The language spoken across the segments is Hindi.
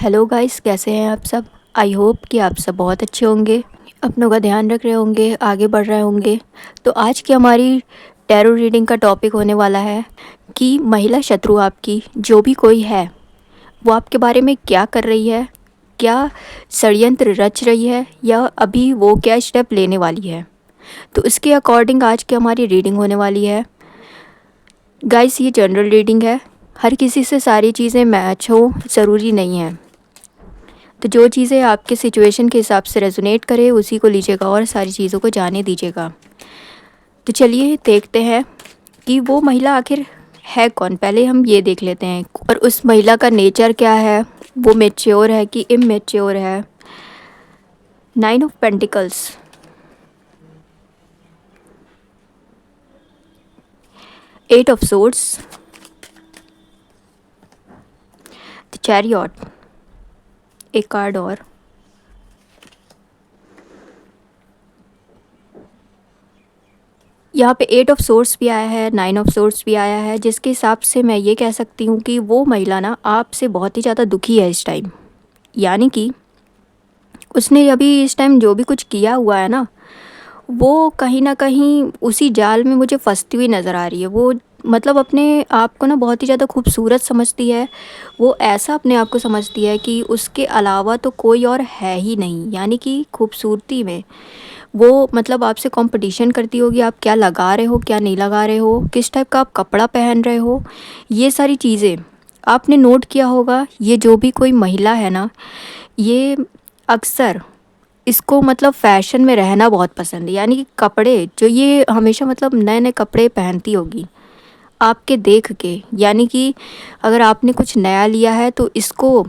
हेलो गाइस, कैसे हैं आप सब। आई होप कि आप सब बहुत अच्छे होंगे, अपनों का ध्यान रख रहे होंगे, आगे बढ़ रहे होंगे। तो आज की हमारी टैरो रीडिंग का टॉपिक होने वाला है कि महिला शत्रु आपकी जो भी कोई है वो आपके बारे में क्या कर रही है, क्या षड्यंत्र रच रही है या अभी वो क्या स्टेप लेने वाली है। तो इसके अकॉर्डिंग आज की हमारी रीडिंग होने वाली है। गाइस, ये जनरल रीडिंग है, हर किसी से सारी चीज़ें मैच हो ज़रूरी नहीं है। तो जो चीज़ें आपके सिचुएशन के हिसाब से रेजोनेट करे उसी को लीजिएगा और सारी चीज़ों को जाने दीजिएगा। तो चलिए देखते हैं कि वो महिला आखिर है कौन। पहले हम ये देख लेते हैं और उस महिला का नेचर क्या है, वो मैच्योर है कि इमैच्योर है। 9 of pentacles, 8 of swords, the chariot, एक कार्ड और, यहाँ पे 8 ऑफ सोर्ड्स भी आया है, 9 ऑफ सोर्ड्स भी आया है, जिसके हिसाब से मैं ये कह सकती हूँ कि वो महिला ना आपसे बहुत ही ज़्यादा दुखी है इस टाइम। यानी कि उसने अभी इस टाइम जो भी कुछ किया हुआ है ना, वो कहीं ना कहीं उसी जाल में मुझे फंसती हुई नज़र आ रही है। वो मतलब अपने आप को ना बहुत ही ज़्यादा खूबसूरत समझती है। वो ऐसा अपने आप को समझती है कि उसके अलावा तो कोई और है ही नहीं। यानी कि खूबसूरती में वो मतलब आपसे कंपटीशन करती होगी, आप क्या लगा रहे हो, क्या नहीं लगा रहे हो, किस टाइप का आप कपड़ा पहन रहे हो, ये सारी चीज़ें आपने नोट किया होगा। ये जो भी कोई महिला है ना, ये अक्सर इसको मतलब फ़ैशन में रहना बहुत पसंद है। यानी कि कपड़े जो ये हमेशा मतलब नए नए कपड़े पहनती होगी आपके देख के। यानी कि अगर आपने कुछ नया लिया है तो इसको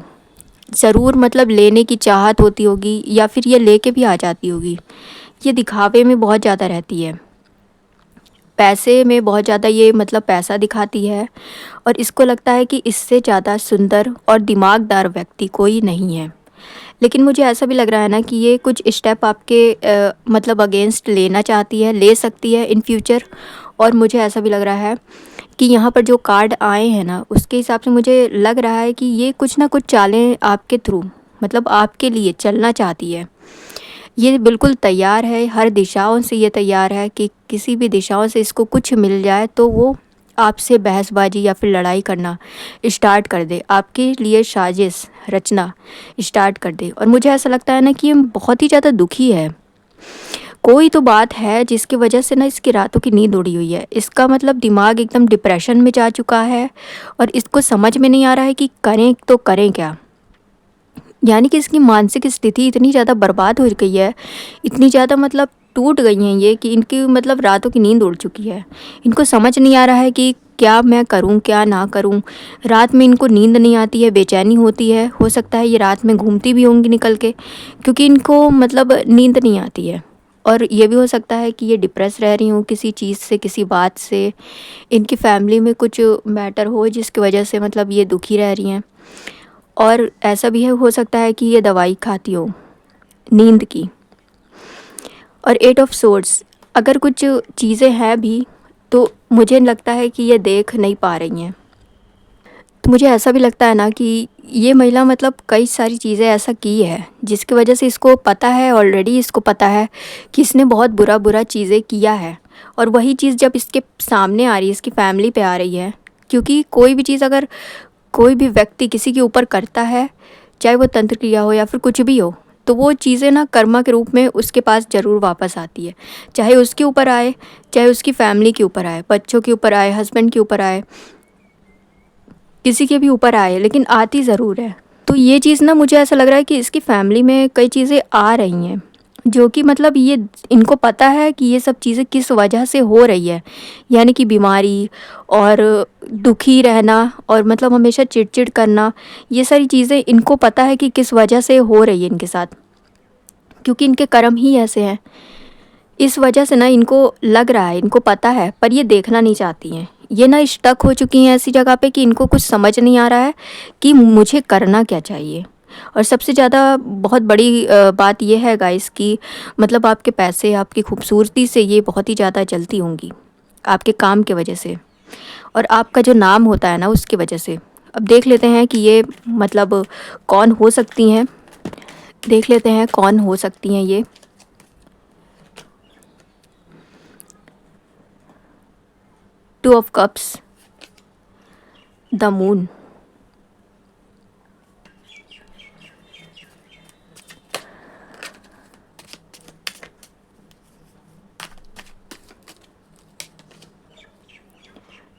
ज़रूर मतलब लेने की चाहत होती होगी या फिर ये लेके भी आ जाती होगी। ये दिखावे में बहुत ज़्यादा रहती है, पैसे में बहुत ज़्यादा ये मतलब पैसा दिखाती है और इसको लगता है कि इससे ज़्यादा सुंदर और दिमागदार व्यक्ति कोई नहीं है। लेकिन मुझे ऐसा भी लग रहा है ना कि ये कुछ स्टेप आपके मतलब अगेंस्ट लेना चाहती है, ले सकती है इन फ्यूचर। और मुझे ऐसा भी लग रहा है कि यहाँ पर जो कार्ड आए हैं ना, उसके हिसाब से मुझे लग रहा है कि ये कुछ ना कुछ चालें आपके थ्रू मतलब आपके लिए चलना चाहती है। ये बिल्कुल तैयार है, हर दिशाओं से ये तैयार है कि किसी भी दिशाओं से इसको कुछ मिल जाए तो वो आपसे बहसबाजी या फिर लड़ाई करना स्टार्ट कर दे, आपके लिए साजिश रचना स्टार्ट कर दे। और मुझे ऐसा लगता है ना कि ये बहुत ही ज़्यादा दुखी है। कोई तो बात है जिसकी वजह से ना इसकी रातों की नींद उड़ी हुई है। इसका मतलब दिमाग एकदम डिप्रेशन में जा चुका है और इसको समझ में नहीं आ रहा है कि करें तो करें क्या। यानी कि इसकी मानसिक स्थिति इतनी ज़्यादा बर्बाद हो गई है, इतनी ज़्यादा मतलब टूट गई हैं ये कि इनकी मतलब रातों की नींद उड़ चुकी है। इनको समझ नहीं आ रहा है कि क्या मैं करूं क्या ना करूं। रात में इनको नींद नहीं आती है, बेचैनी होती है। हो सकता है ये रात में घूमती भी होंगी निकल के, क्योंकि इनको मतलब नींद नहीं आती है। और ये भी हो सकता है कि ये डिप्रेस रह रही हूँ किसी चीज़ से, किसी बात से। इनकी फैमिली में कुछ मैटर हो जिसकी वजह से मतलब ये दुखी रह रही हैं। और ऐसा भी है, हो सकता है कि ये दवाई खाती हो नींद की। और 8 ऑफ सोर्ड्स, अगर कुछ चीज़ें हैं भी तो मुझे लगता है कि ये देख नहीं पा रही हैं। तो मुझे ऐसा भी लगता है ना कि ये महिला मतलब कई सारी चीज़ें ऐसा की है जिसकी वजह से इसको पता है, ऑलरेडी इसको पता है कि इसने बहुत बुरा बुरा चीज़ें किया है। और वही चीज़ जब इसके सामने आ रही है, इसकी फैमिली पे आ रही है, क्योंकि कोई भी चीज़ अगर कोई भी व्यक्ति किसी के ऊपर करता है, चाहे वो तंत्र क्रिया हो या फिर कुछ भी हो, तो वो चीज़ें ना कर्मा के रूप में उसके पास ज़रूर वापस आती है। चाहे उसके ऊपर आए, चाहे उसकी फैमिली के ऊपर आए, बच्चों के ऊपर आए, हस्बैंड के ऊपर आए, किसी के भी ऊपर आए, लेकिन आती ज़रूर है। तो ये चीज़ ना मुझे ऐसा लग रहा है कि इसकी फैमिली में कई चीज़ें आ रही हैं जो कि मतलब ये इनको पता है कि ये सब चीज़ें किस वजह से हो रही है। यानी कि बीमारी और दुखी रहना और मतलब हमेशा चिड़चिड़ करना, ये सारी चीज़ें इनको पता है कि किस वजह से हो रही है इनके साथ, क्योंकि इनके कर्म ही ऐसे हैं। इस वजह से ना इनको लग रहा है, इनको पता है, पर ये देखना नहीं चाहती हैं। ये ना स्टक हो चुकी हैं ऐसी जगह पे कि इनको कुछ समझ नहीं आ रहा है कि मुझे करना क्या चाहिए। और सबसे ज़्यादा बहुत बड़ी बात यह है गाइस कि मतलब आपके पैसे, आपकी खूबसूरती से ये बहुत ही ज़्यादा जलती होंगी, आपके काम की वजह से और आपका जो नाम होता है ना उसकी वजह से। अब देख लेते हैं कि ये मतलब कौन हो सकती हैं, देख लेते हैं कौन हो सकती हैं ये। Two of cups, the moon,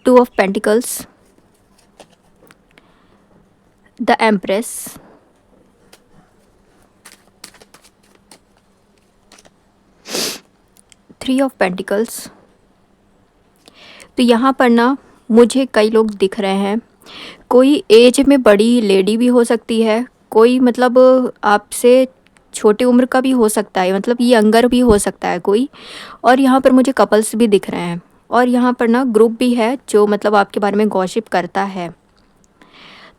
two of pentacles, the empress, three of pentacles. तो यहाँ पर ना मुझे कई लोग दिख रहे हैं, कोई एज में बड़ी लेडी भी हो सकती है, कोई मतलब आपसे छोटी उम्र का भी हो सकता है, मतलब यंगर भी हो सकता है कोई। और यहाँ पर मुझे कपल्स भी दिख रहे हैं, और यहाँ पर ना ग्रुप भी है जो मतलब आपके बारे में गॉसिप करता है।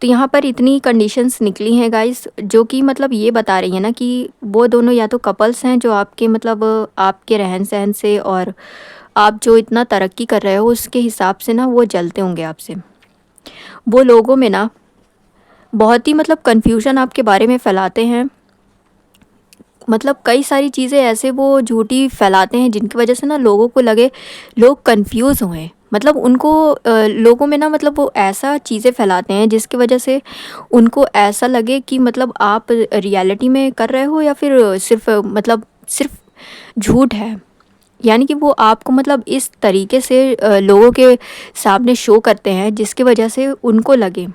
तो यहाँ पर इतनी कंडीशंस निकली हैं गाइस, जो कि मतलब ये बता रही है ना कि वो दोनों या तो कपल्स हैं जो आपके मतलब आपके रहन सहन से और आप जो इतना तरक्की कर रहे हो उसके हिसाब से ना वो जलते होंगे आपसे। वो लोगों में ना बहुत ही मतलब कन्फ्यूजन आपके बारे में फैलाते हैं, मतलब कई सारी चीज़ें ऐसे वो झूठी फैलाते हैं जिनकी वजह से ना लोगों को लगे, लोग कंफ्यूज हुए, मतलब उनको लोगों में ना मतलब वो ऐसा चीज़ें फैलाते हैं जिसकी वजह से उनको ऐसा लगे कि मतलब आप रियलिटी में कर रहे हो या फिर सिर्फ मतलब सिर्फ झूठ है। यानी कि वो आपको मतलब इस तरीके से लोगों के सामने शो करते हैं जिसकी वजह से उनको लगे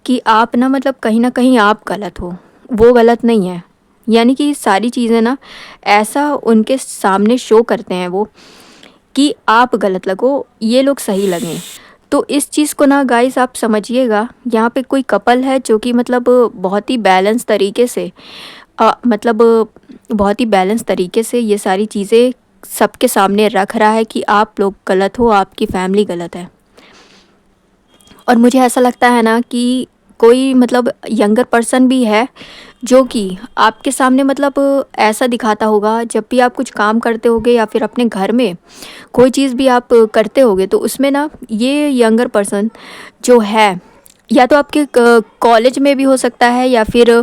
कि आप ना कहीं आप गलत हो, वो गलत नहीं है। यानी कि सारी चीज़ें ना ऐसा उनके सामने शो करते हैं वो कि आप गलत लगो, ये लोग सही लगें। तो इस चीज़ को ना गाइस आप समझिएगा, यहाँ पे कोई कपल है जो कि मतलब बहुत ही बैलेंस तरीके से मतलब बहुत ही बैलेंस तरीके से ये सारी चीज़ें सबके सामने रख रहा है कि आप लोग गलत हो, आपकी फैमिली गलत है। और मुझे ऐसा लगता है ना कि कोई मतलब यंगर पर्सन भी है जो कि आपके सामने मतलब ऐसा दिखाता होगा, जब भी आप कुछ काम करते होगे या फिर अपने घर में कोई चीज़ भी आप करते होगे तो उसमें ना ये यंगर पर्सन जो है या तो आपके कॉलेज में भी हो सकता है या फिर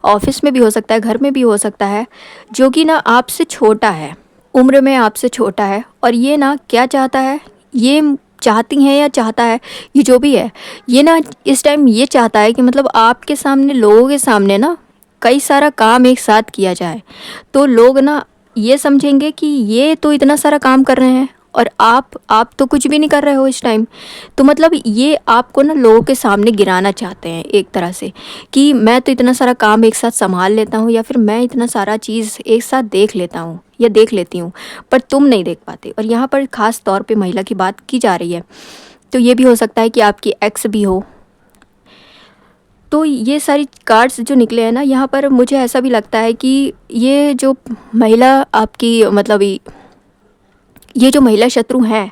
ऑफिस में भी हो सकता है, घर में भी हो सकता है, जो कि ना आपसे छोटा है, उम्र में आपसे छोटा है। और ये ना क्या चाहता है, ये चाहती हैं या चाहता है, ये जो भी है, ये ना इस टाइम ये चाहता है कि मतलब आपके सामने लोगों के सामने ना कई सारा काम एक साथ किया जाए, तो लोग ना ये समझेंगे कि ये तो इतना सारा काम कर रहे हैं और आप तो कुछ भी नहीं कर रहे हो इस टाइम। तो मतलब ये आपको ना लोगों के सामने गिराना चाहते हैं एक तरह से, कि मैं तो इतना सारा काम एक साथ संभाल लेता हूँ या फिर मैं इतना सारा चीज़ एक साथ देख लेता हूँ या देख लेती हूँ, पर तुम नहीं देख पाते। और यहाँ पर ख़ास तौर पे महिला की बात की जा रही है, तो ये भी हो सकता है कि आपकी एक्स भी हो। तो ये सारी कार्ड्स जो निकले हैं ना, यहाँ पर मुझे ऐसा भी लगता है कि ये जो महिला आपकी मतलब ये जो महिला शत्रु हैं,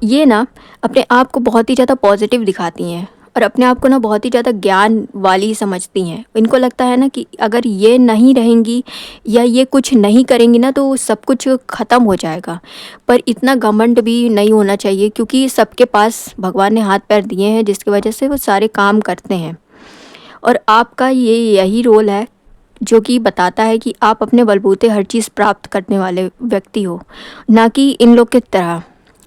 ये ना अपने आप को बहुत ही ज़्यादा पॉजिटिव दिखाती हैं और अपने आप को ना बहुत ही ज़्यादा ज्ञान वाली समझती हैं। इनको लगता है ना कि अगर ये नहीं रहेंगी या ये कुछ नहीं करेंगी ना तो सब कुछ ख़त्म हो जाएगा। पर इतना घमंड भी नहीं होना चाहिए, क्योंकि सबके पास भगवान ने हाथ पैर दिए हैं जिसकी वजह से वो सारे काम करते हैं। और आपका ये यही रोल है जो कि बताता है कि आप अपने बलबूते हर चीज़ प्राप्त करने वाले व्यक्ति हो, ना कि इन लोग की तरह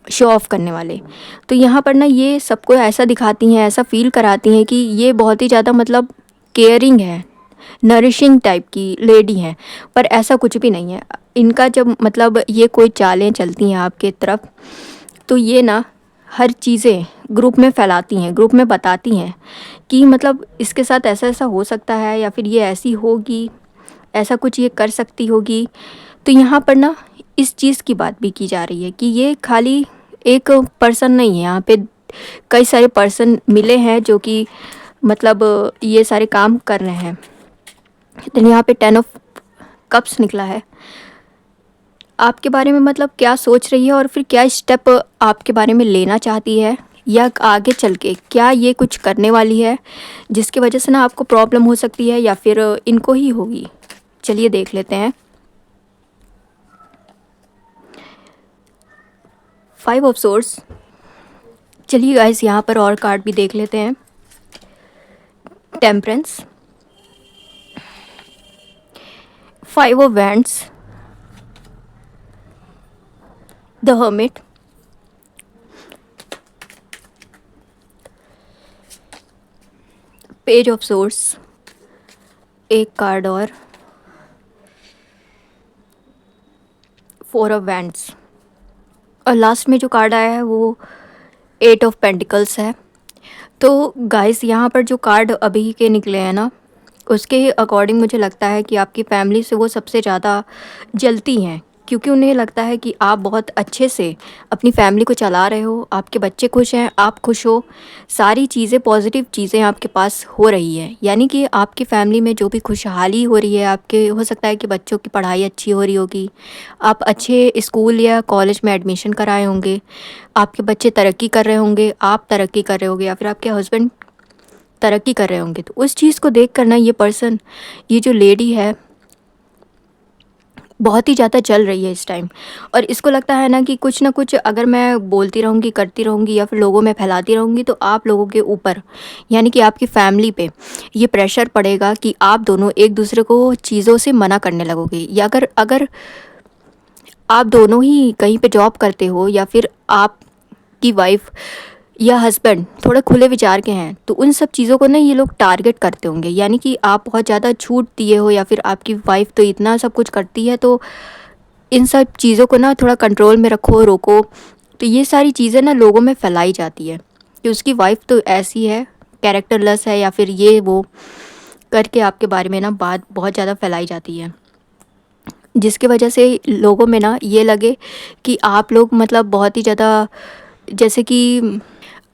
शो ऑफ करने वाले। तो यहाँ पर ना ये सबको ऐसा दिखाती हैं, ऐसा फील कराती हैं कि ये बहुत ही ज़्यादा मतलब केयरिंग है, नरिशिंग टाइप की लेडी हैं, पर ऐसा कुछ भी नहीं है। इनका जब मतलब ये कोई चालें चलती हैं आपके तरफ, तो ये ना हर चीज़ें ग्रुप में फैलाती हैं, ग्रुप में बताती हैं कि मतलब इसके साथ ऐसा ऐसा हो सकता है या फिर ये ऐसी होगी, ऐसा कुछ ये कर सकती होगी। तो यहाँ पर ना इस चीज़ की बात भी की जा रही है कि ये खाली एक पर्सन नहीं है, यहाँ पे कई सारे पर्सन मिले हैं जो कि मतलब ये सारे काम कर रहे हैं। तो यहाँ पे 10 ऑफ कप्स निकला है। आपके बारे में मतलब क्या सोच रही है और फिर क्या स्टेप आपके बारे में लेना चाहती है, या आगे चल के क्या ये कुछ करने वाली है जिसकी वजह से ना आपको प्रॉब्लम हो सकती है या फिर इनको ही होगी। चलिए देख लेते हैं। 5 ऑफ सोर्ड्स। चलिए गाइस यहाँ पर और कार्ड भी देख लेते हैं। Temperance, 5 of Wands, the hermit, page of source, एक कार्ड और 4 ऑफ वैंड्स, और लास्ट में जो कार्ड आया है वो 8 ऑफ पेंटिकल्स है। तो गाइस यहाँ पर जो कार्ड अभी के निकले हैं ना, उसके अकॉर्डिंग मुझे लगता है कि आपकी फैमिली से वो सबसे ज़्यादा जलती हैं, क्योंकि उन्हें लगता है कि आप बहुत अच्छे से अपनी फैमिली को चला रहे हो, आपके बच्चे खुश हैं, आप खुश हो, सारी चीज़ें पॉजिटिव चीज़ें आपके पास हो रही है। यानी कि आपकी फैमिली में जो भी खुशहाली हो रही है, आपके हो सकता है कि बच्चों की पढ़ाई अच्छी हो रही होगी, आप अच्छे स्कूल या कॉलेज में एडमिशन कराए होंगे, आपके बच्चे तरक्की कर रहे होंगे, आप तरक्की कर रहे होंगे, या फिर आपके हस्बैंड तरक्की कर रहे होंगे। तो उस चीज़ को देख कर ना ये पर्सन, ये जो लेडी है, बहुत ही ज़्यादा चल रही है इस टाइम। और इसको लगता है ना कि कुछ ना कुछ अगर मैं बोलती रहूँगी, करती रहूँगी या फिर लोगों में फैलाती रहूँगी, तो आप लोगों के ऊपर यानी कि आपकी फैमिली पे ये प्रेशर पड़ेगा कि आप दोनों एक दूसरे को चीज़ों से मना करने लगोगे। या अगर अगर आप दोनों ही कहीं पे जॉब करते हो, या फिर आपकी वाइफ या हस्बैंड थोड़े खुले विचार के हैं, तो उन सब चीज़ों को ना ये लोग टारगेट करते होंगे। यानी कि आप बहुत ज़्यादा छूट दिए हो, या फिर आपकी वाइफ तो इतना सब कुछ करती है, तो इन सब चीज़ों को ना थोड़ा कंट्रोल में रखो, रोको। तो ये सारी चीज़ें ना लोगों में फैलाई जाती है कि उसकी वाइफ तो ऐसी है, कैरेक्टरलेस है, या फिर ये वो करके आपके बारे में ना बात बहुत ज़्यादा फैलाई जाती है, जिसकी वजह से लोगों में ना ये लगे कि आप लोग मतलब बहुत ही ज़्यादा, जैसे कि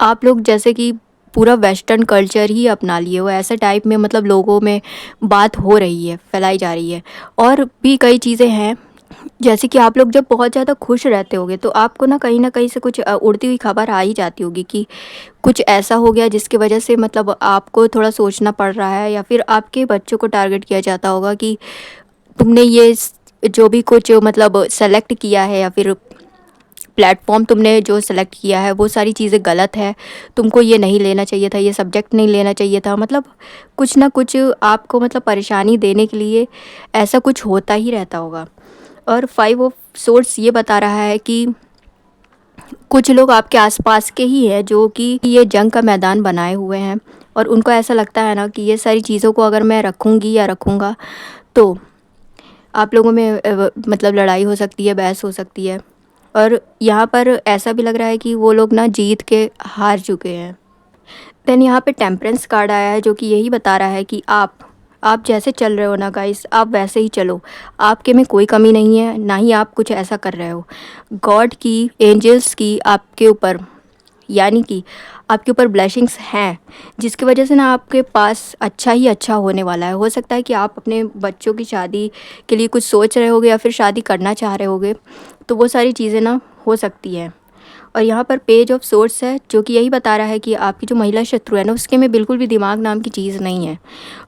आप लोग जैसे कि पूरा वेस्टर्न कल्चर ही अपना लिए हो, ऐसे टाइप में मतलब लोगों में बात हो रही है, फैलाई जा रही है। और भी कई चीज़ें हैं, जैसे कि आप लोग जब बहुत ज़्यादा खुश रहते होगे, तो आपको ना कहीं से कुछ उड़ती हुई खबर आ ही जाती होगी कि कुछ ऐसा हो गया जिसकी वजह से मतलब आपको थोड़ा सोचना पड़ रहा है, या फिर आपके बच्चों को टारगेट किया जाता होगा कि तुमने ये जो भी कुछ मतलब सेलेक्ट किया है, या फिर प्लेटफॉर्म तुमने जो सेलेक्ट किया है वो सारी चीज़ें गलत है, तुमको ये नहीं लेना चाहिए था, ये सब्जेक्ट नहीं लेना चाहिए था। मतलब कुछ ना कुछ आपको मतलब परेशानी देने के लिए ऐसा कुछ होता ही रहता होगा। और 5 ऑफ सोर्स ये बता रहा है कि कुछ लोग आपके आसपास के ही हैं जो कि ये जंग का मैदान बनाए हुए हैं, और उनको ऐसा लगता है ना कि ये सारी चीज़ों को अगर मैं रखूँगी या रखूँगा, तो आप लोगों में मतलब लड़ाई हो सकती है, बहस हो सकती है। और यहाँ पर ऐसा भी लग रहा है कि वो लोग ना जीत के हार चुके हैं। देन यहाँ पे टेम्परेंस कार्ड आया है, जो कि यही बता रहा है कि आप जैसे चल रहे हो ना गाइस, आप वैसे ही चलो, आपके में कोई कमी नहीं है, ना ही आप कुछ ऐसा कर रहे हो। गॉड की, एंजल्स की आपके ऊपर, यानी कि आपके ऊपर ब्लेसिंग्स हैं, जिसकी वजह से ना आपके पास अच्छा ही अच्छा होने वाला है। हो सकता है कि आप अपने बच्चों की शादी के लिए कुछ सोच रहे होगे, या फिर शादी करना चाह रहे होगे, तो वो सारी चीज़ें ना हो सकती हैं। और यहाँ पर पेज ऑफ सोर्स है, जो कि यही बता रहा है कि आपकी जो महिला शत्रु है ना, उसके में बिल्कुल भी दिमाग नाम की चीज़ नहीं है।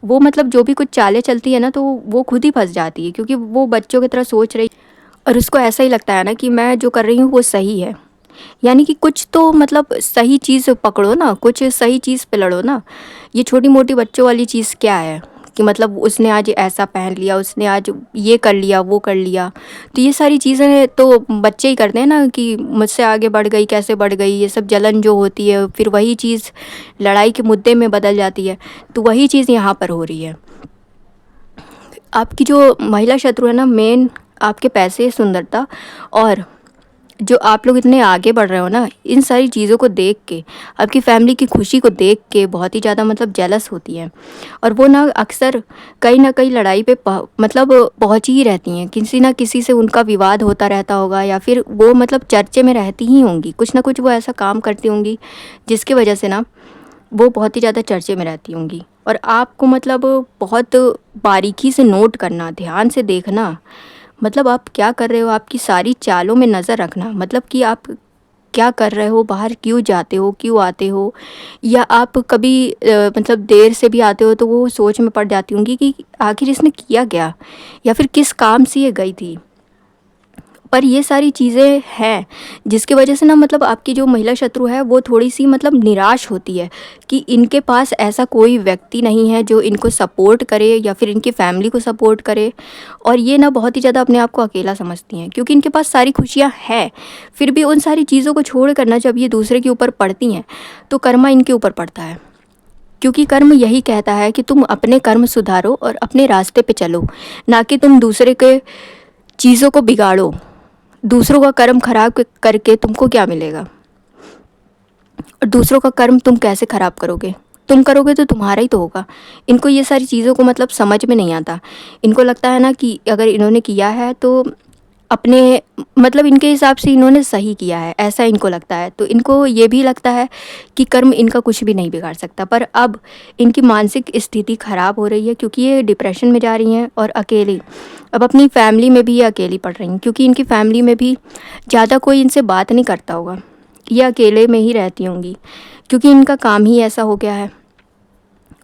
वो मतलब जो भी कुछ चालें चलती है ना, तो वो खुद ही फंस जाती है, क्योंकि वो बच्चों की तरह सोच रही, और उसको ऐसा ही लगता है ना कि मैं जो कर रही हूँ वो सही है। यानी कि कुछ तो मतलब सही चीज़ पकड़ो ना, कुछ सही चीज़ पे लड़ो ना। ये छोटी मोटी बच्चों वाली चीज़ क्या है कि मतलब उसने आज ऐसा पहन लिया, उसने आज ये कर लिया, वो कर लिया। तो ये सारी चीज़ें तो बच्चे ही करते हैं ना, कि मुझसे आगे बढ़ गई, कैसे बढ़ गई, ये सब जलन जो होती है, फिर वही चीज़ लड़ाई के मुद्दे में बदल जाती है। तो वही चीज़ यहाँ पर हो रही है। आपकी जो महिला शत्रु है ना, मेन आपके पैसे, सुंदरता, और जो आप लोग इतने आगे बढ़ रहे हो ना, इन सारी चीज़ों को देख के, आपकी फैमिली की खुशी को देख के बहुत ही ज़्यादा मतलब जेलस होती हैं। और वो ना अक्सर कहीं ना कहीं लड़ाई पे मतलब पहुंची ही रहती हैं, किसी ना किसी से उनका विवाद होता रहता होगा, या फिर वो मतलब चर्चे में रहती ही होंगी, कुछ ना कुछ वो ऐसा काम करती होंगी जिसकी वजह से ना वो बहुत ही ज़्यादा चर्चे में रहती होंगी। और आपको मतलब बहुत बारीकी से नोट करना, ध्यान से देखना, मतलब आप क्या कर रहे हो, आपकी सारी चालों में नज़र रखना, मतलब कि आप क्या कर रहे हो, बाहर क्यों जाते हो, क्यों आते हो, या आप कभी मतलब देर से भी आते हो, तो वो सोच में पड़ जाती होंगी कि आखिर इसने किया क्या, या फिर किस काम से ये गई थी। पर ये सारी चीज़ें हैं जिसकी वजह से ना मतलब आपकी जो महिला शत्रु है वो थोड़ी-सी मतलब निराश होती है कि इनके पास ऐसा कोई व्यक्ति नहीं है जो इनको सपोर्ट करे या फिर इनकी फैमिली को सपोर्ट करे, और ये ना बहुत ही ज़्यादा अपने आप को अकेला समझती हैं क्योंकि इनके पास सारी खुशियाँ हैं। फिर भी उन सारी चीज़ों को छोड़ कर ना जब ये दूसरे के ऊपर पड़ती हैं, तो कर्मा इनके ऊपर पड़ता है। क्योंकि कर्म यही कहता है कि तुम अपने कर्म सुधारो और अपने रास्ते पे चलो, ना कि तुम दूसरे के चीज़ों को बिगाड़ो। दूसरों का कर्म खराब करके तुमको क्या मिलेगा, और दूसरों का कर्म तुम कैसे खराब करोगे? तुम करोगे तो तुम्हारा ही तो होगा। इनको ये सारी चीज़ों को मतलब समझ में नहीं आता। इनको लगता है ना कि अगर इन्होंने किया है तो अपने मतलब इनके हिसाब से इन्होंने सही किया है, ऐसा इनको लगता है। तो इनको ये भी लगता है कि कर्म इनका कुछ भी नहीं बिगाड़ सकता। पर अब इनकी मानसिक स्थिति ख़राब हो रही है क्योंकि ये डिप्रेशन में जा रही हैं और अकेली, अब अपनी फैमिली में भी ये अकेली पड़ रही हैं क्योंकि इनकी फैमिली में भी ज़्यादा कोई इनसे बात नहीं करता होगा। ये अकेले में ही रहती होंगी क्योंकि इनका काम ही ऐसा हो गया है।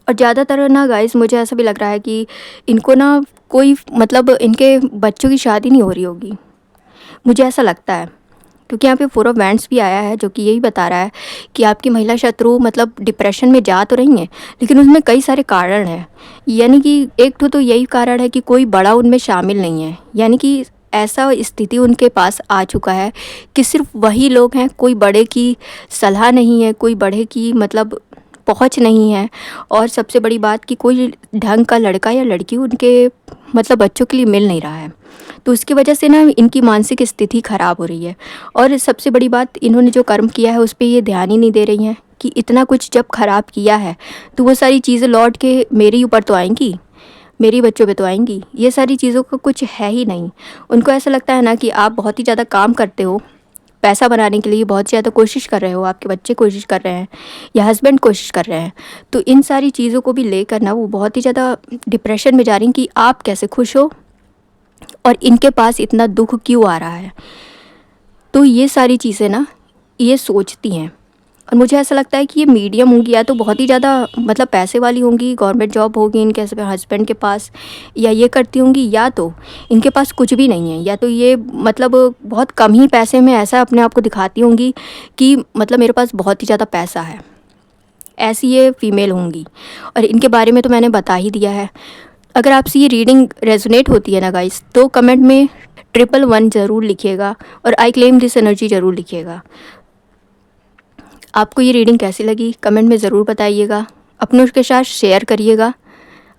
और ज़्यादातर ना गाइस मुझे ऐसा भी लग रहा है कि इनको ना कोई मतलब इनके बच्चों की शादी नहीं हो रही होगी, मुझे ऐसा लगता है। क्योंकि यहाँ पे 4 ऑफ वैंड्स भी आया है जो कि यही बता रहा है कि आपकी महिला शत्रु मतलब डिप्रेशन में जा तो रही हैं, लेकिन उसमें कई सारे कारण हैं। यानी कि एक तो यही कारण है कि कोई बड़ा उनमें शामिल नहीं है, यानी कि ऐसा स्थिति उनके पास आ चुका है कि सिर्फ वही लोग हैं, कोई बड़े की सलाह नहीं है, कोई बड़े की मतलब पहुँच नहीं है, और सबसे बड़ी बात कि कोई ढंग का लड़का या लड़की उनके मतलब बच्चों के लिए मिल नहीं रहा है। तो उसकी वजह से ना इनकी मानसिक स्थिति ख़राब हो रही है, और सबसे बड़ी बात इन्होंने जो कर्म किया है उस पे ये ध्यान ही नहीं दे रही हैं कि इतना कुछ जब ख़राब किया है तो वो सारी चीज़ें लौट के मेरे ऊपर तो आएंगी, मेरी बच्चों पे तो आएंगी। ये सारी चीज़ों का कुछ है ही नहीं। उनको ऐसा लगता है ना कि आप बहुत ही ज़्यादा काम करते हो, पैसा बनाने के लिए बहुत ज़्यादा कोशिश कर रहे हो, आपके बच्चे कोशिश कर रहे हैं या हस्बैंड कोशिश कर रहे हैं, तो इन सारी चीज़ों को भी लेकर ना वो बहुत ही ज़्यादा डिप्रेशन में जा रही हैं कि आप कैसे खुश हो और इनके पास इतना दुख क्यों आ रहा है। तो ये सारी चीज़ें ना ये सोचती हैं, और मुझे ऐसा लगता है कि ये मीडियम होंगी, या तो बहुत ही ज़्यादा मतलब पैसे वाली होंगी, गवर्नमेंट जॉब होगी इनके हस्बैंड के पास, या ये करती होंगी, या तो इनके पास कुछ भी नहीं है, या तो ये मतलब बहुत कम ही पैसे में ऐसा अपने आप को दिखाती होंगी कि मतलब मेरे पास बहुत ही ज़्यादा पैसा है। ऐसी ये फीमेल होंगी, और इनके बारे में तो मैंने बता ही दिया है। अगर आपसे ये रीडिंग रेजोनेट होती है ना गाइस, तो कमेंट में 111 ज़रूर लिखिएगा और आई क्लेम दिस एनर्जी ज़रूर लिखिएगा। आपको ये रीडिंग कैसी लगी कमेंट में ज़रूर बताइएगा, अपनों के साथ शेयर करिएगा,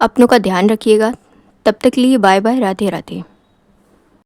अपनों का ध्यान रखिएगा। तब तक के लिए बाय बाय, राधे राधे।